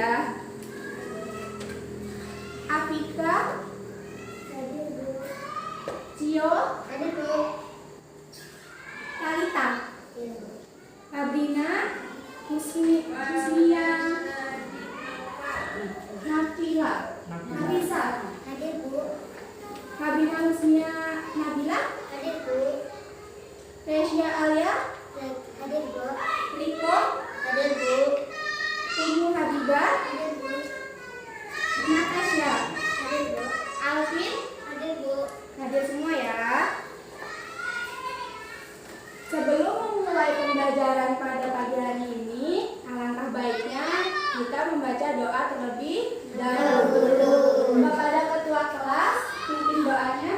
ya. Afika, Cio, Talita, Abrina, Husnia, Nafila, Nafisa, Habina Husnia, Nabila, Resya Alia, Riko, Umu Habibah, Natasha, Alvin, hadir semua ya. Sebelum memulai pembelajaran pada pagi hari ini, alangkah baiknya kita membaca doa terlebih dahulu. Kepada ketua kelas, pimpin doanya.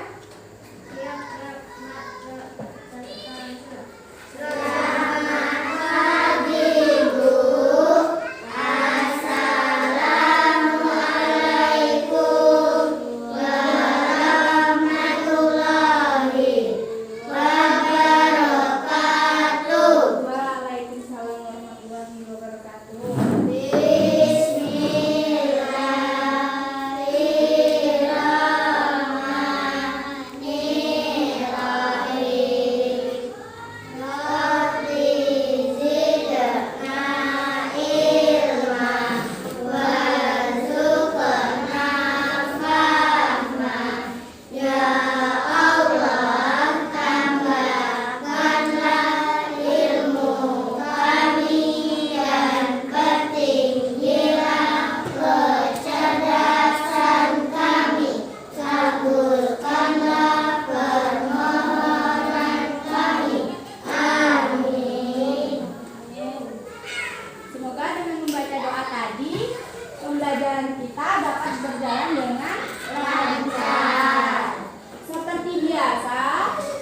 Pembelajaran kita dapat berjalan dengan lancar. Seperti biasa,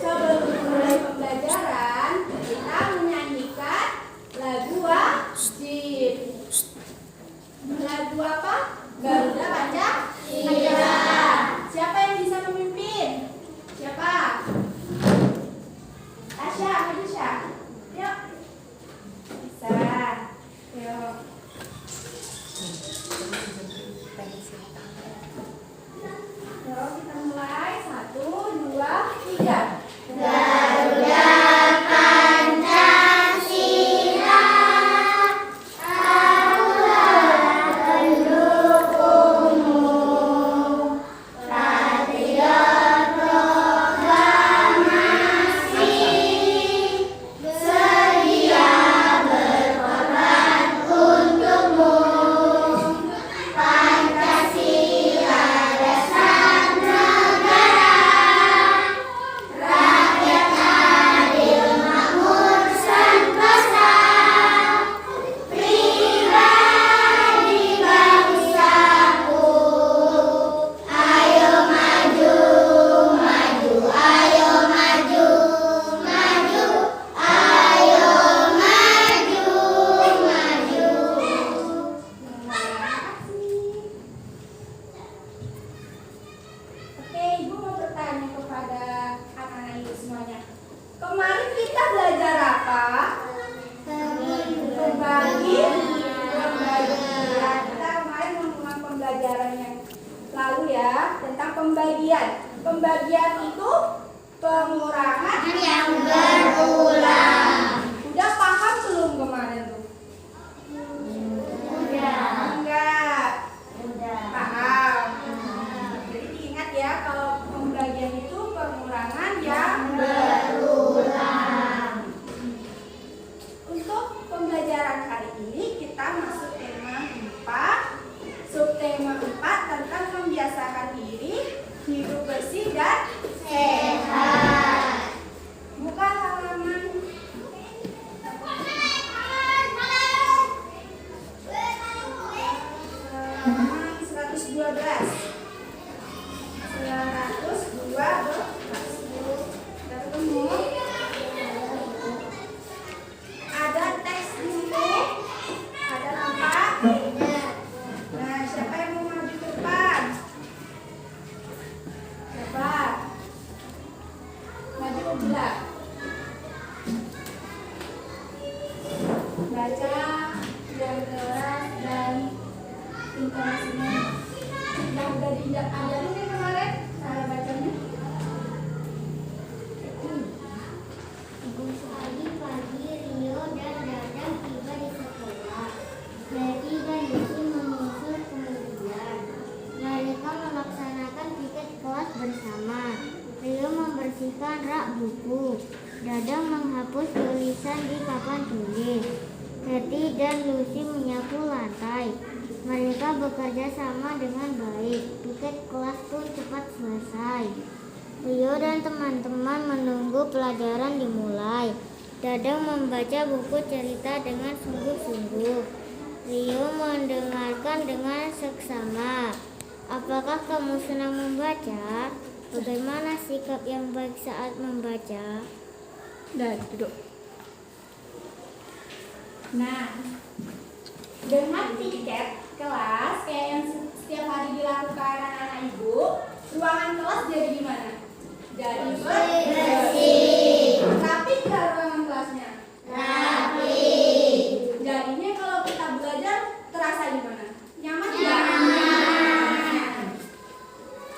sebelum mulai pembelajaran, kita menyanyikan lagu wajib. Lagu apa? Garuda Pancasila. Siapa yang bisa memimpin? Siapa? Tasya, Hadisha. Yuk. Bisa. Yuk. Yuk kita mulai. 1, 2, 3. Garuda Pancasila, kaulah pendukungmu, patriot proklamasi, sedia berkorban untukmu. Pancasila dasar negara, rakyat adil makmur sentosa, pribadi bangsaku. Ayo maju, maju, ayo maju, maju, ayo maju, maju. Oke, Ibu mau bertanya kepada anak-anak Ibu semuanya. Kemarin kita belajar apa? Berbagi. Kita kemarin mengulang pembelajaran yang lalu ya, tentang pembagian. Pembagian itu pengurangan yang berulang. Udah paham belum kemarin tuh? Enggak. Paham. Jadi diingat ya, kalau pembagian itu pengurangan yang berulang. Untuk pembelajaran kali ini kita masuk tema 4. Subtema 4 tentang membiasakan diri hidup bersih dan sehat. Buka halaman 112. Kita ketemu. Ada teks di sini. Ada nampak. Nah, siapa yang mau maju ke depan? Coba. Maju ke belakang. Baca yang jelas dan intonasinya. Udah diajarin kan kemarin cara bacanya? Pagi-pagi Rio dan Dadang tiba di sekolah. Betty dan Lucy menyusul kemudian. Mereka melaksanakan piket kelas bersama. Rio membersihkan rak buku. Dadang menghapus tulisan di papan tulis. Betty dan Lucy menyapu lantai. Mereka bekerja sama dengan baik. Piket kelas pun cepat selesai. Rio dan teman-teman menunggu pelajaran dimulai. Dadang membaca buku cerita dengan sungguh-sungguh. Rio mendengarkan dengan seksama. Apakah kamu senang membaca? Bagaimana sikap yang baik saat membaca? Dan duduk. Nah, dengan tiket kelas kayak yang setiap hari dilakukan anak-anak ibu, ruangan kelas jadi gimana? Jadi bersih. Rapi nggak ruangan kelasnya? Rapi. Jadinya kalau kita belajar terasa gimana? Nyaman nggak? Nyaman.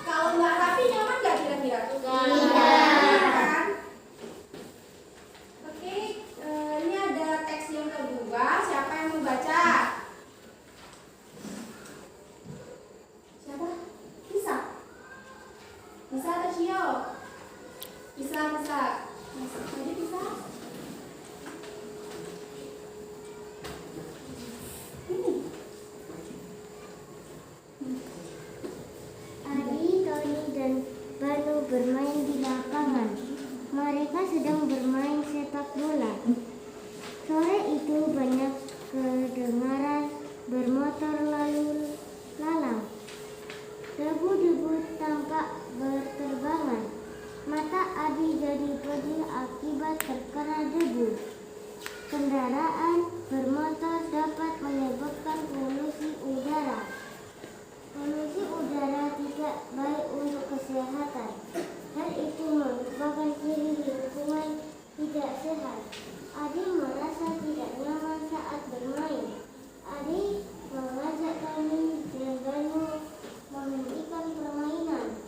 Kalau nggak rapi nyaman nggak kira-kira? Tidak. Oke, ini ada teks yang kedua. Siapa yang mau baca? Siapa? Bisa? Bisa atau Cio? Bisa. Jadi bisa. Adi, Tony, dan Banu bermain di lapangan. Mereka sedang bermain sepak bola. Sore itu banyak kedengaran bermotor lalu lalang. Debu-debu tampak berterbangan. Mata Adi jadi pedih akibat terkena debu. Kendaraan bermotor dapat menyebabkan polusi udara. Polusi udara tidak baik untuk kesehatan. Hal itu merupakan ciri lingkungan tidak sehat. Adi merasa tidak nyaman saat bermain. Adi mengajak Tony dan Banu menghentikan permainan.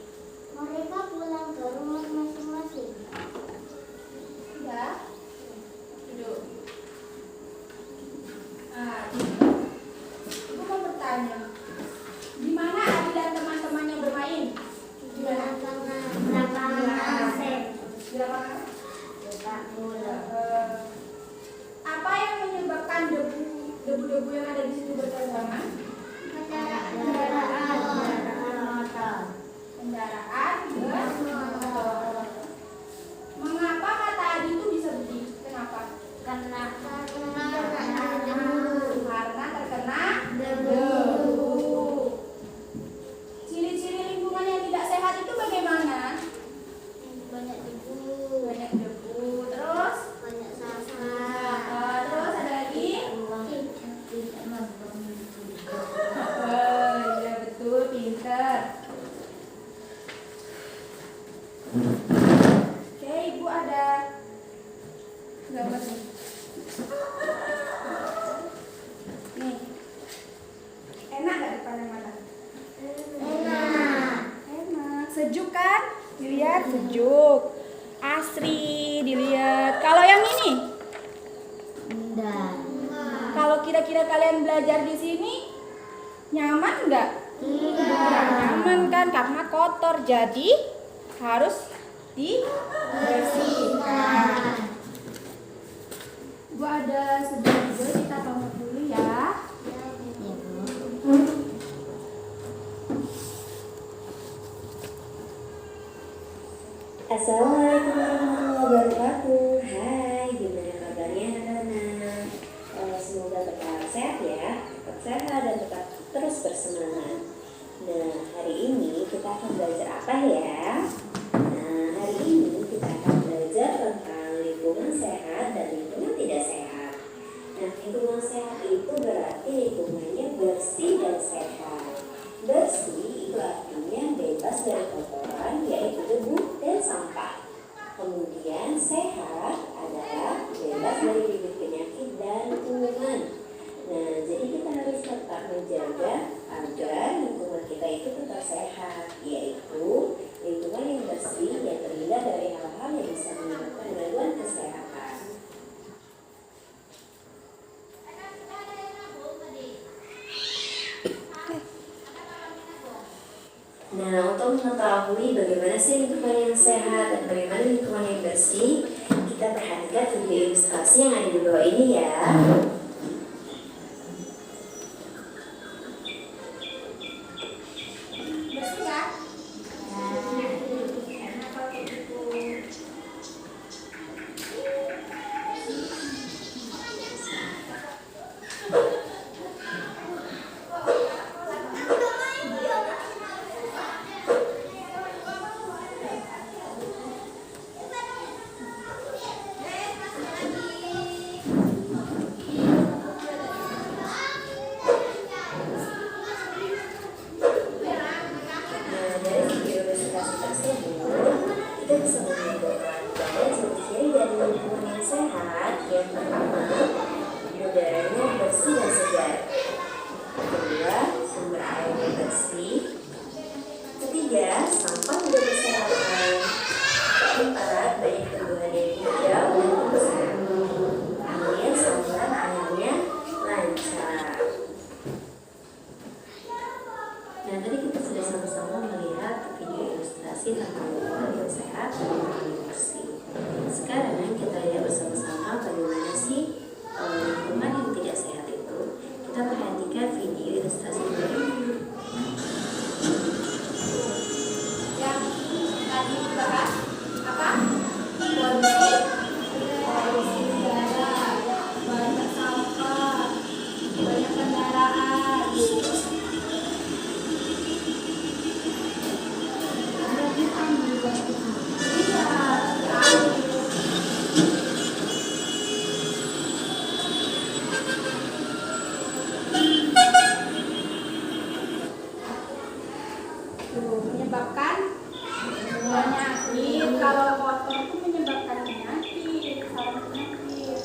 Mereka pulang ke rumah masing-masing. Ya. Duduk. Ibu mau bertanya. Di mana Adi dan teman-temannya bermain? Di lapangan asep. Di lapangan sepak bola. Apa yang menyebabkan debu-debu yang ada di situ berterbangan? Kendaraan bermotor. Mengapa kata Adi itu bisa begitu? Kenapa? Karena terkena debu. Ciri-ciri lingkungan yang tidak sehat itu bagaimana? Banyak debu. Terus? Banyak sampah. Terus ada lagi? Iya betul, pinter. Oke, Ibu ada gambar nih. Nih. Enak nggak dipandang mata? Enak. Sejuk kan? Dilihat sejuk. Asri, dilihat. Kalau yang ini? Enggak. Kalau kira-kira kalian belajar di sini nyaman nggak? Tidak nyaman kan karena kotor, jadi harus dibersihkan. Gua ada sebelah juga, kita tolong dulu ya. Assalamualaikum warahmatullahi wabarakatuh. Hai, gimana kabarnya anak-anak? Semoga tetap sehat ya, tetap sehat dan tetap terus bersemangat. Nah, hari ini kita akan belajar apa ya? Nah, hari ini kita akan belajar tentang lingkungan sehat dan lingkungan tidak sehat. Nah, lingkungan sehat itu berarti lingkungannya bersih dan sehat. Bersih itu artinya bebas dari kotoran, yaitu debu dan sampah. Kemudian sehat adalah bebas dari bibit penyakit dan kuman. Nah, jadi kita harus tetap menjaga Nah, untuk mengetahui bagaimana sih lingkungan yang sehat dan bagaimana lingkungan yang bersih, kita perhatikan video ilustrasi yang ada di bawah ini ya. Bersih ya? Kenapa begitu? Nah, dari video ilustrasi tersebut, kita bisa menyimpulkan bahwa ciri-ciri dari lingkungan yang sehat yang pertama, udaranya bersih dan segar. Kedua, sumber airnya bersih. Ketiga, sampah tidak berserakan. Keempat, banyak tumbuhan yang hijau dan besar. Kemudian saluran airnya lancar. Nah, tadi kita sudah sama-sama melihat video ilustrasi tentang lingkungan yang sehat dan lingkungan yang bersih. Sekarang kita lihat bersama-sama bagaimana sih lingkungan yang tidak sehat itu. Kita perhatikan video ilustrasi berikut. Yang tadi dibahas apa? Polusi udara, banyak sampah, banyak kendaraan. Menyebabkan penyakit. Kalau kotor itu menyebabkan penyakit, sarang penyakit.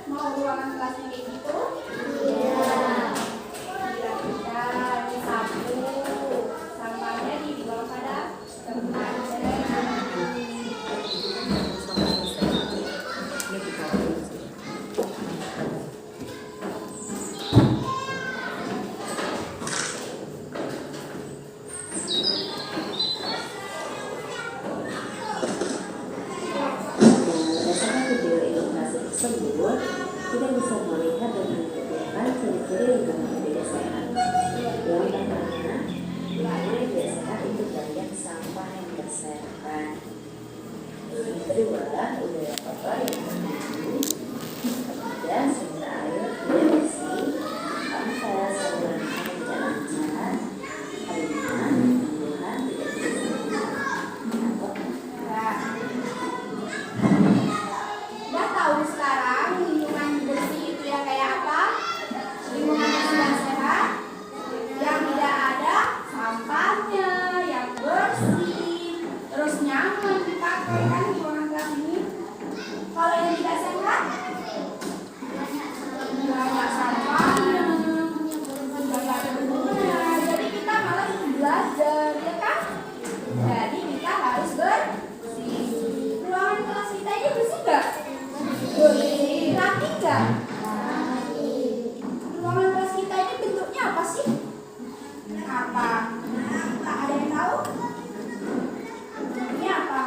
Mau ruangan kelasnya kayak gitu? Dirapikan, disapu, sampahnya dibuang pada tempatnya. Berdasarkan video ilustrasi tersebut, kita bisa melihat dan menentukan ciri-ciri lingkungan yang tidak sehat. Yang pertama, lingkungan yang tidak sehat itu banyak sampah yang berserakan. Yang kedua, udara kotor yang berdebu. Ketiga, sumber air tidak bersih. Keempat, saluran air tidak lancar. Kelima, tumbuhan tidak bersih. Udah tahu sekarang lingkungan bersih itu yang kayak apa? Lingkungan yang sudah sehat, yang tidak ada sampahnya, yang bersih, terus nyaman dipakai kan di ruangan kelas ini. Kalau yang tidak sehat, banyak sampahnya, sudah nggak ada gunanya. Jadi kita malah belajar, ya kan? Jadi kita harus bersih. Ruangan kelas kita ini bersih nggak? Bersih. Rapi nggak? Ruangan kelas kita ini bentuknya apa sih? Apa? Ada yang tahu? Bentuknya apa?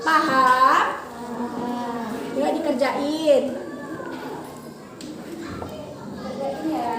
Paham? Yuk dikerjain. Kerjain ya.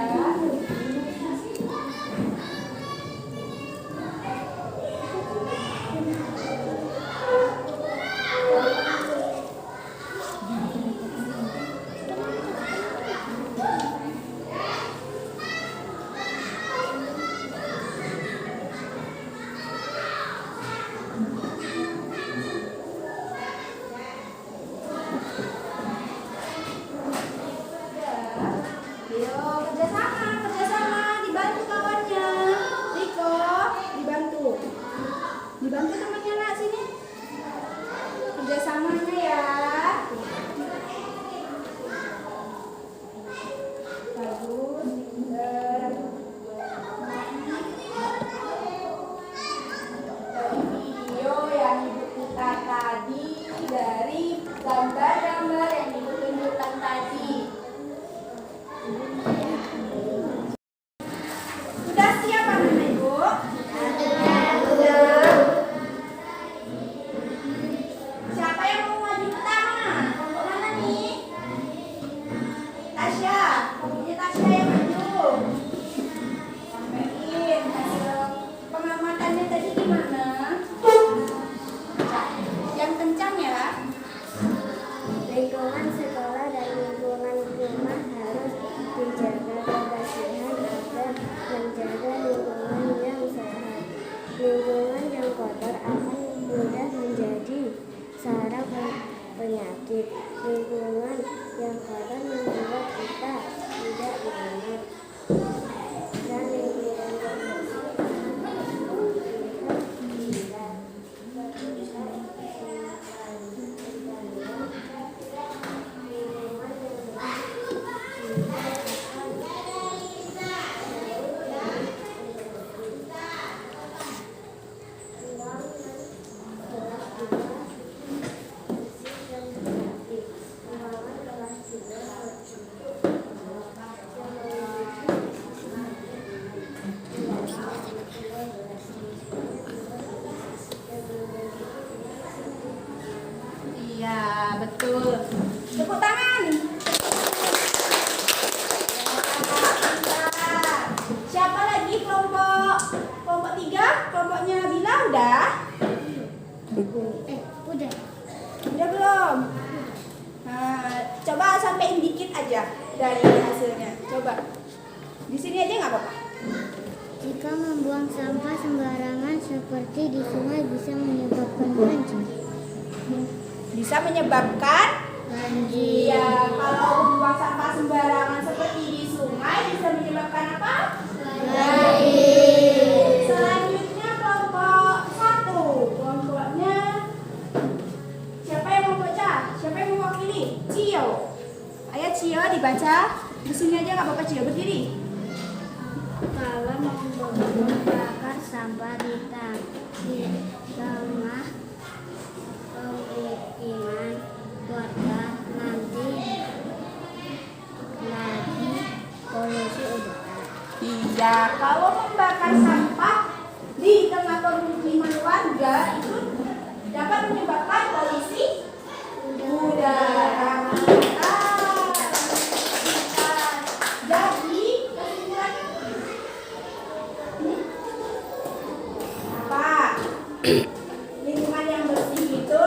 Dibantu temannya nak sini. Kerjasamanya ya. Bagus. Dari video yang ibu putar tadi, dari gambar-gambar yang ibu tunjukkan tadi. Sudah siap anak ibu? Siapa yang mau maju pertama? Kelompok mana nih? Tasya. Kelompoknya Tasya yang maju. Sampaiin hasil pengamatannya tadi gimana? Yang kencang ya. Lingkungan sekolah dan lingkungan rumah harus dijaga kebersihan agar menjaga lingkungan yang sehat. Lingkungan yang kotor akan mudah menjadi sarang penyakit. Lingkungan yang kotor membuat kita tidak nyaman. Dan lingkungan yang bersih kita Iya, betul. Tepuk tangan. Siapa lagi kelompok 3? Kelompoknya Bila udah? udah. Udah belum? Nah, coba sampein dikit aja dari hasilnya. Coba. Di sini aja nggak apa-apa. Jika membuang sampah sembarangan seperti di sungai bisa menyebabkan banjir. Bisa menyebabkan Iya, kalau membuang sampah sembarangan seperti di sungai bisa menyebabkan apa? Banjir. Selanjutnya kelompok 1. Kelompoknya siapa yang mau baca? Siapa yang mewakili? Cio. Ayo Cio dibaca. Di sini aja nggak apa-apa Cio, berdiri. Kalau membakar sampah di rumah pemukiman warga nanti lagi polusi udara. Iya, kalau membakar sampah di tengah pemukiman warga itu dapat menyebabkan polusi udara. Jadi kesimpulan apa? Lingkungan yang bersih itu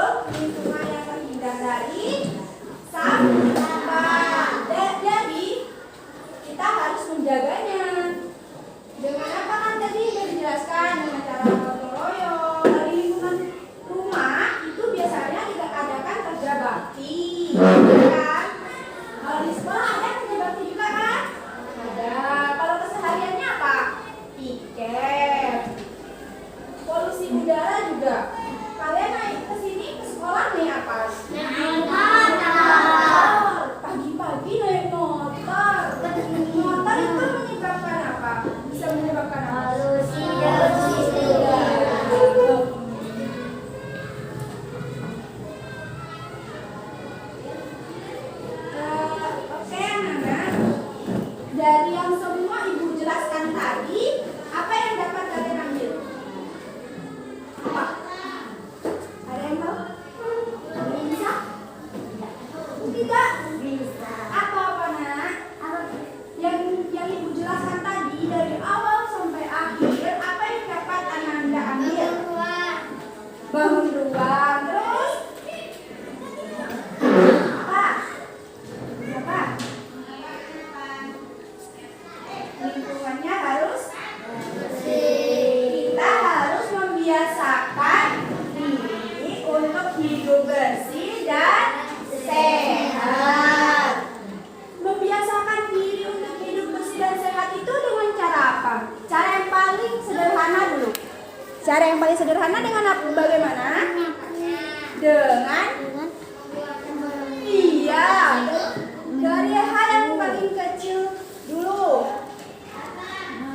hidup bersih dan sehat. Membiasakan diri untuk hidup bersih dan sehat itu dengan cara apa? Cara yang paling sederhana dulu. Cara yang paling sederhana dengan apa? Bagaimana? Dengan iya, dari hal yang paling kecil dulu.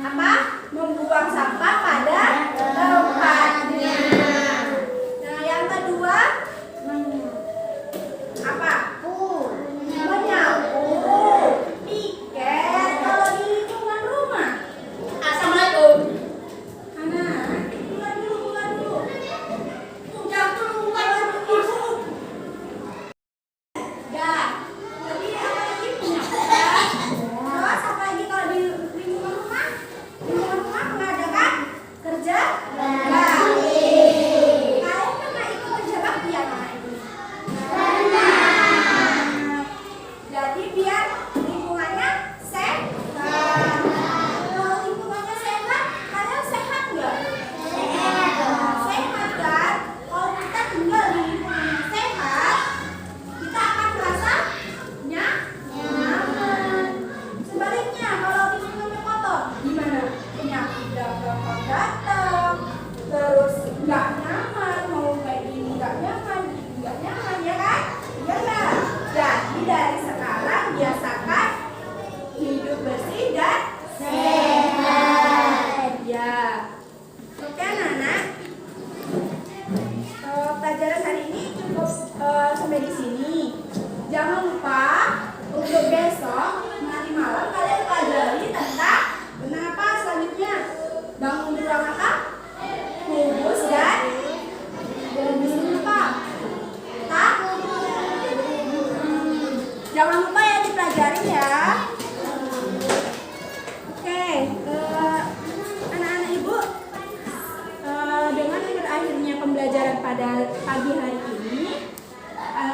Apa? Membuang sampah pada tempatnya. Nah, yang kedua apa? Menyapu, piket kalau di lingkungan rumah. Assalamualaikum. Anak, bukan dulu. Jangan keluar ibu. Dah. Tadi apa lagi? Menyapu. Terus apa lagi kalau di lingkungan rumah? Lingkungan rumah mengadakan kerja bakti. Kalian pernah ikut kerja bakti ya anak ini? Jadi biar lingkungannya sehat. Kalau lingkungannya sehat, kalian sehat nggak? Sehat kan? Kalau kita tinggal di lingkungan yang sehat, kita akan merasa nyaman. Sebaliknya, kalau lingkungannya kotor, gimana? Penyakit datang, terus nggak nyaman, mau kayak gini nggak nyaman, ya kan? Iya nggak? Jadi dari sekarang biasakan hidup bersih dan sehat. Ya, oke anak-anak. Pelajaran hari ini cukup sampai di sini. Jangan lupa untuk besok nanti malam kalian pelajari tentang apa selanjutnya. Bangun di ruang apa? Kubus dan lupa. Jangan lupa ya dipelajari ya. Oke, anak-anak ibu, dengan berakhirnya pembelajaran pada pagi hari ini,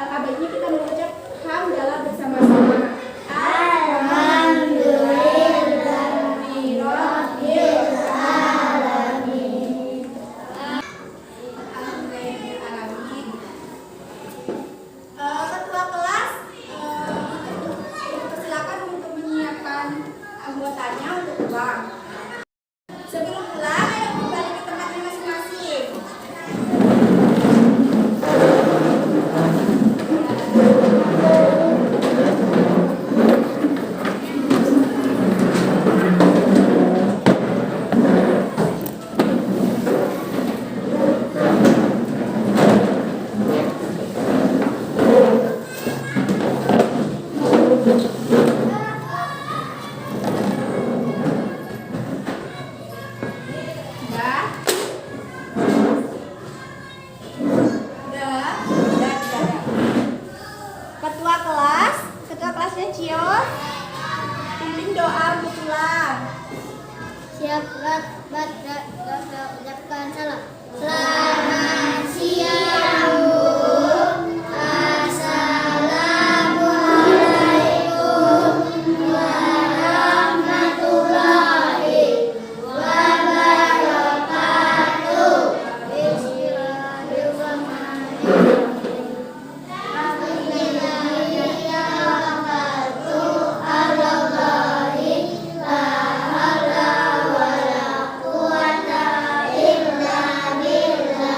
baiknya kita mengucap hamdalah bersama-sama. Ketua kelas silakan untuk menyiapkan anggotanya untuk pulang. Sebelum pulang, ayo kembali ke tempatnya masing-masing. Ketua kelasnya Cio, pimpin doa untuk pulang. Siap, ucapkan salam. Selamat siang, Bu. Assalamualaikum warahmatullahi wabarakatuh. Bismillahirrahmanirrahim. La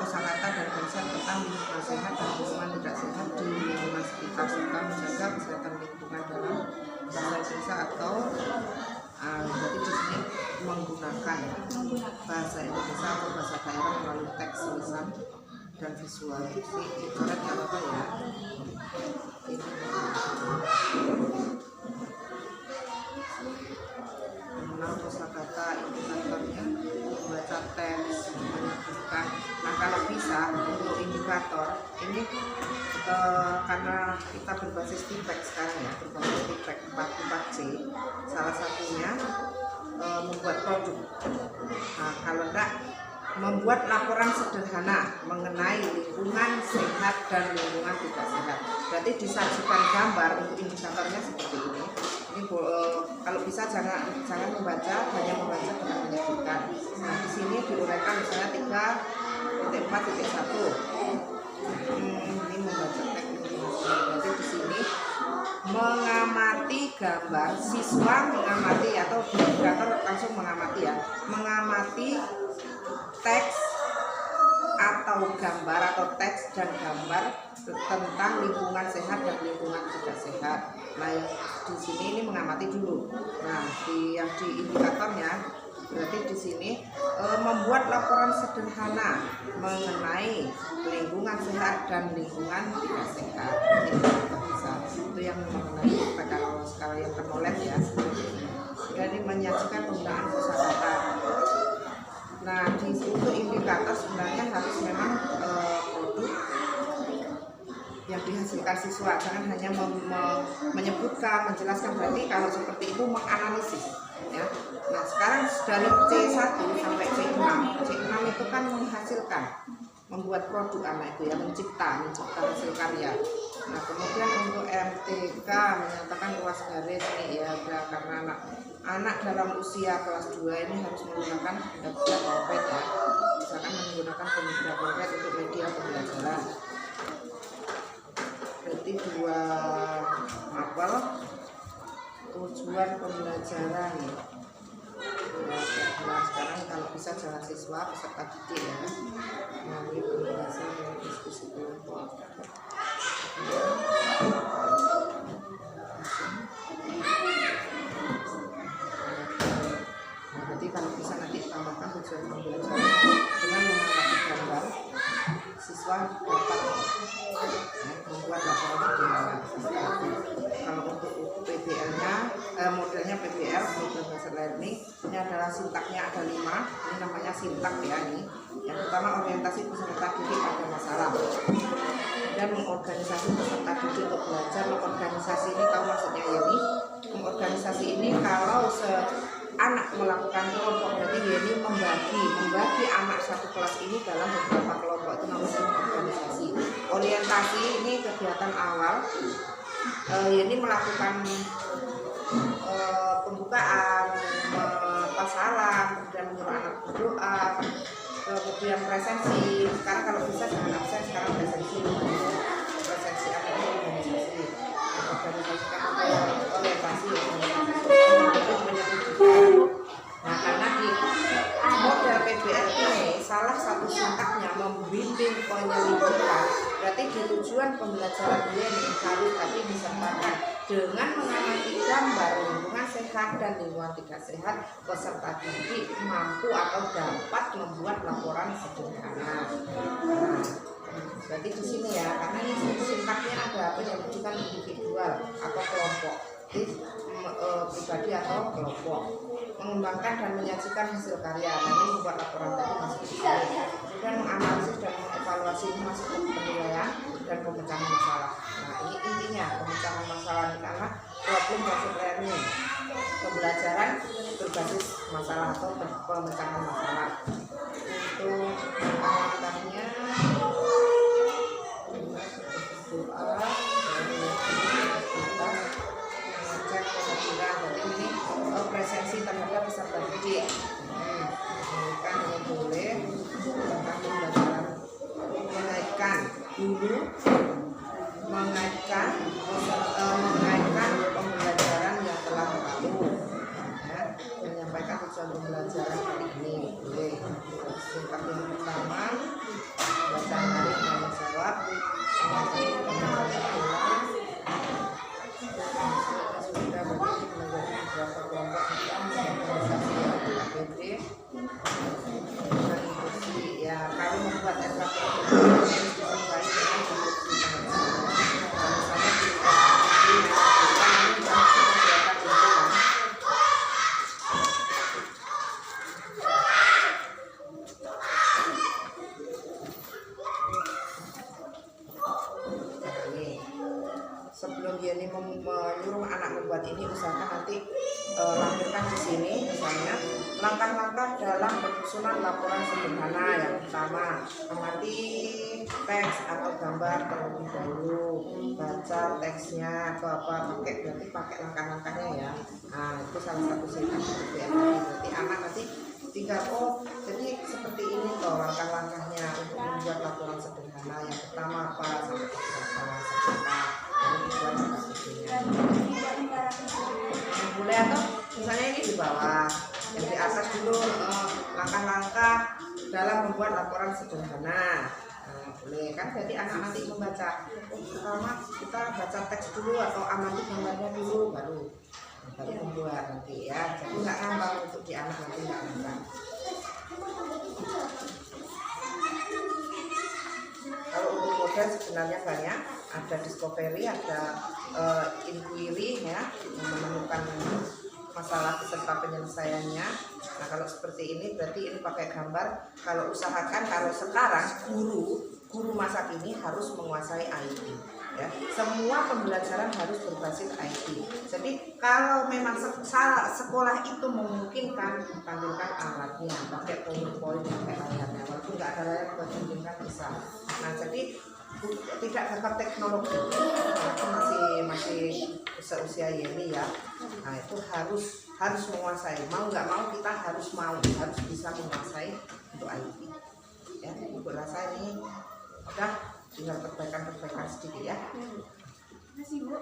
kosakata dan konsep tentang lingkungan sehat dan lingkungan tidak sehat di lingkungan sekitar serta menjaga kesehatan lingkungan dalam bahasa Indonesia atau berarti di sini menggunakan bahasa Indonesia atau bahasa daerah melalui teks, tulisan, dan visual. Ini dicoret nggak apa-apa ya. Ini mengenal kosakata indikatornya, membaca teks, menyebutkan. Nah kalau bisa untuk indikator ini karena kita berbasis feedback sekarang ya, berbasis feedback 4C, salah satunya membuat produk. Nah kalau enggak, membuat laporan sederhana mengenai lingkungan sehat dan lingkungan tidak sehat. Berarti disajikan gambar untuk indikatornya seperti ini. Ini kalau bisa jangan membaca, hanya membaca dengan menyebutkan. Nah di sini diuraikan misalnya 3.4.1. Ini membaca teks. Berarti di sini mengamati gambar, siswa mengamati atau indikator langsung mengamati ya, mengamati teks atau gambar atau teks dan gambar tentang lingkungan sehat dan lingkungan tidak sehat. Nah yang di sini ini mengamati dulu. Nah yang di indikatornya berarti di sini membuat laporan sederhana mengenai lingkungan sehat dan lingkungan tidak sehat. Itu yang mengenai kalau yang termolet ya. Jadi menyajikan penggunaan kosakata. Nah di situ indikator sebenarnya harus memang produk yang dihasilkan siswa, jangan hanya menyebutkan, menjelaskan. Berarti kalau seperti itu menganalisis ya. Nah sekarang dari C1 sampai C6 itu kan menghasilkan, membuat produk anak itu ya, mencipta hasil karya. Nah kemudian untuk MTK menyatakan luas garis ini ya, karena anak dalam usia kelas 2 ini harus menggunakan benda konkret ya, misalkan menggunakan benda konkret untuk media pembelajaran. Berarti 2 apel, tujuan pembelajaran. Nah sekarang kalau bisa jangan siswa, peserta didik ya, melalui pembahasan dan diskusi kelompok. Berarti kalau bisa nanti tambahkan tujuan pembelajaran dengan mengamati gambar, siswa dapat membuat laporan sederhana. Kalau untuk PBL-nya, modelnya PBL, model bahasa learning, ini adalah sintaknya ada 5. Ini namanya sintak ya ini. Yang pertama orientasi peserta didik pada masalah dan mengorganisasi peserta didik untuk belajar. Mengorganisasi ini tahu maksudnya ya ini. Mengorganisasi ini kalau anak melakukan kelompok, berarti ini membagi anak satu kelas ini dalam beberapa kelompok, itu namanya organisasi. Orientasi ini kegiatan awal, ini melakukan pembukaan, salam, kemudian menyuruh anak berdoa, kemudian presensi. Sekarang kalau bisa jangan absen, sekarang presensi anak organisasi, organisasikan orientasi, nah karena di model PBL ini salah satu sintaknya membimbing penyelidikan, berarti di tujuan pembelajaran ini harus tadi disertakan dengan mengamati gambar lingkungan sehat dan lingkungan tidak sehat. Peserta didik mampu atau dapat membuat laporan sederhana. Nah, berarti di sini ya, karena ini sintaknya ada penyelidikan individual atau kelompok, pribadi atau kelompok, mengembangkan dan menyajikan hasil karya. Nah ini membuat laporan tadi masuk di sini. Kemudian menganalisis dan mengevaluasi ini masuk ke penilaian dan pemecahan masalah. Nah ini intinya pemecahan masalah ini karena problem based learning, pembelajaran berbasis masalah atau pemecahan masalah. Untuk pengantarnya doa mengecek kehadiran, berarti ini presensi terhadap peserta didik. Kan boleh tentang pembelajaran, mengaitkan pembelajaran yang telah lalu ya, menyampaikan tujuan pembelajaran hari ini boleh. Yang pertama nanti lampirkan di sini. Misalnya langkah-langkah dalam penyusunan laporan sederhana. Yang pertama, amati teks atau gambar terlebih dahulu, baca teksnya atau apa, berarti pakai langkah-langkahnya ya. Nah, itu salah satu step ya. Berarti anak nanti tinggal jadi seperti ini toh langkah-langkahnya untuk membuat laporan sederhana. Yang pertama apa, sampai berapa, lalu dibuat sepertinya. Boleh atau misalnya ini di bawah, yang di atas dulu langkah-langkah dalam membuat laporan sederhana. Nah, boleh kan, jadi anak nanti membaca. Pertama kita baca teks dulu atau amati gambarnya dulu, baru membuat nanti ya. Jadi nggak ngambang untuk di anak, nanti nggak ngambang. Kalau untuk model sebenarnya banyak, ada discovery, ada inquiry ya, menemukan masalah beserta penyelesaiannya. Nah, kalau seperti ini berarti ini pakai gambar. Kalau usahakan, kalau sekarang guru masa kini harus menguasai IT ya. Semua pembelajaran harus berbasis IT. Jadi kalau memang sekolah itu memungkinkan, tampilkan alatnya, pakai PowerPoint, pakai layarnya, walaupun nggak ada layar tunjukkan bisa. Nah, jadi tidak gagap teknologi, aku masih seusia Yeni ya. Nah, itu harus menguasai, mau nggak mau kita harus bisa menguasai untuk IT ya. Ibu rasa ini udah tinggal perbaikan sedikit ya. Terima kasih Bu.